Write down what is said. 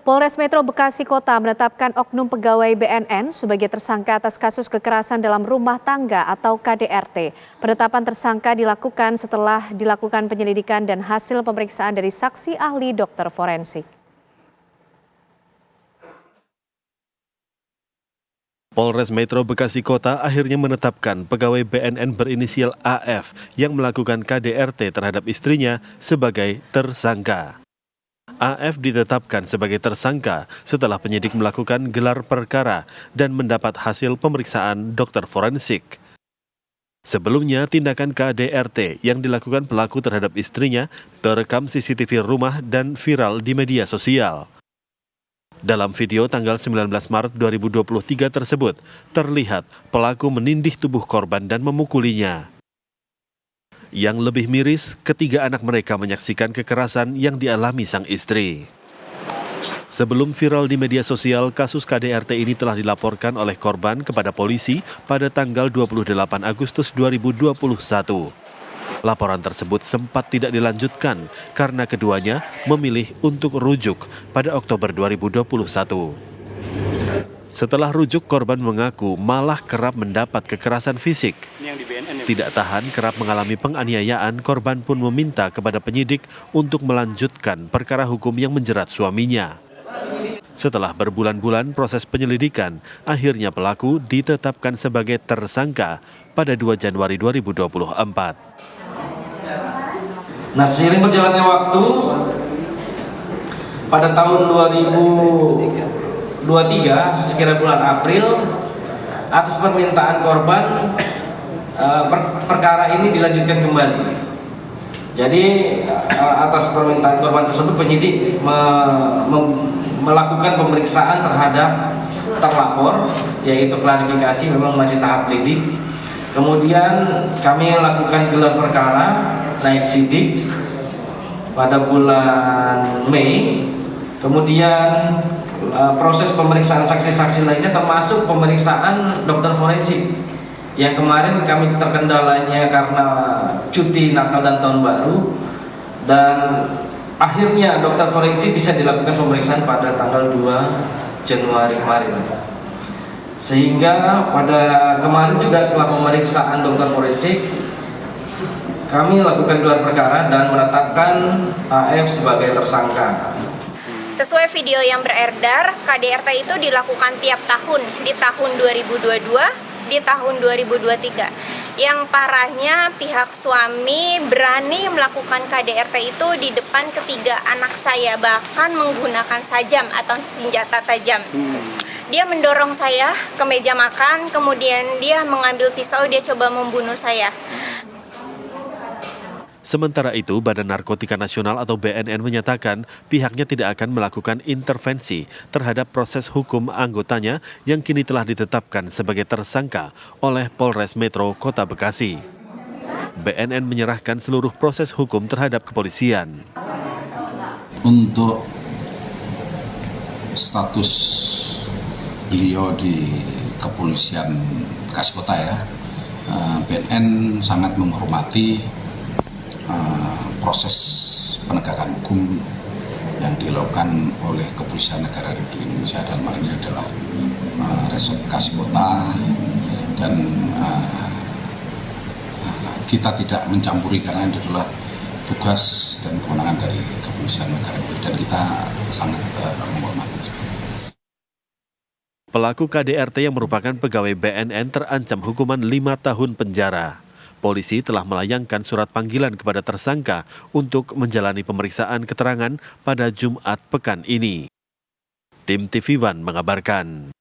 Polres Metro Bekasi Kota menetapkan oknum pegawai BNN sebagai tersangka atas kasus kekerasan dalam rumah tangga atau KDRT. Penetapan tersangka dilakukan setelah dilakukan penyelidikan dan hasil pemeriksaan dari saksi ahli dokter forensik. Polres Metro Bekasi Kota akhirnya menetapkan pegawai BNN berinisial AF yang melakukan KDRT terhadap istrinya sebagai tersangka. AF ditetapkan sebagai tersangka setelah penyidik melakukan gelar perkara dan mendapat hasil pemeriksaan dokter forensik. Sebelumnya, tindakan KDRT yang dilakukan pelaku terhadap istrinya terekam CCTV rumah dan viral di media sosial. Dalam video tanggal 19 Maret 2023 tersebut, terlihat pelaku menindih tubuh korban dan memukulinya. Yang lebih miris, ketiga anak mereka menyaksikan kekerasan yang dialami sang istri. Sebelum viral di media sosial, kasus KDRT ini telah dilaporkan oleh korban kepada polisi pada tanggal 28 Agustus 2021. Laporan tersebut sempat tidak dilanjutkan karena keduanya memilih untuk rujuk pada Oktober 2021. Setelah rujuk, korban mengaku malah kerap mendapat kekerasan fisik. Tidak tahan kerap mengalami penganiayaan, korban pun meminta kepada penyidik untuk melanjutkan perkara hukum yang menjerat suaminya. Setelah berbulan-bulan proses penyelidikan, akhirnya pelaku ditetapkan sebagai tersangka pada 2 Januari 2024. Nah, seiring berjalannya waktu, pada tahun 2023, sekira bulan April, atas permintaan korban, perkara ini dilanjutkan kembali. Jadi, atas permintaan korban tersebut, penyidik melakukan pemeriksaan terhadap terlapor, yaitu klarifikasi, memang masih tahap lidik. Kemudian kami lakukan gelar perkara naik sidik pada bulan Mei. Kemudian proses pemeriksaan saksi-saksi lainnya termasuk pemeriksaan dokter forensik yang kemarin kami terkendalanya karena cuti Natal dan Tahun Baru, dan akhirnya dokter forensik bisa dilakukan pemeriksaan pada tanggal 2 Januari kemarin. Sehingga pada kemarin juga setelah pemeriksaan dokter forensik, kami lakukan gelar perkara dan menetapkan AF sebagai tersangka. Sesuai video yang beredar, KDRT itu dilakukan tiap tahun, di tahun 2022, di tahun 2023. Yang parahnya pihak suami berani melakukan KDRT itu di depan ketiga anak saya, bahkan menggunakan sajam atau senjata tajam. Dia mendorong saya ke meja makan, kemudian dia mengambil pisau, dia coba membunuh saya. Sementara itu, Badan Narkotika Nasional atau BNN menyatakan pihaknya tidak akan melakukan intervensi terhadap proses hukum anggotanya yang kini telah ditetapkan sebagai tersangka oleh Polres Metro Kota Bekasi. BNN menyerahkan seluruh proses hukum terhadap kepolisian. Untuk status beliau di kepolisian Bekasi Kota ya, BNN sangat menghormati proses penegakan hukum yang dilakukan oleh Kepolisian Negara Republik Indonesia, dan hari ini adalah Resort Bekasi Kota, dan kita tidak mencampuri karena itu adalah tugas dan kewenangan dari Kepolisian Negara Republik, dan kita sangat menghormati. Pelaku KDRT yang merupakan pegawai BNN terancam hukuman 5 tahun penjara. Polisi telah melayangkan surat panggilan kepada tersangka untuk menjalani pemeriksaan keterangan pada Jumat pekan ini. Tim TV One mengabarkan.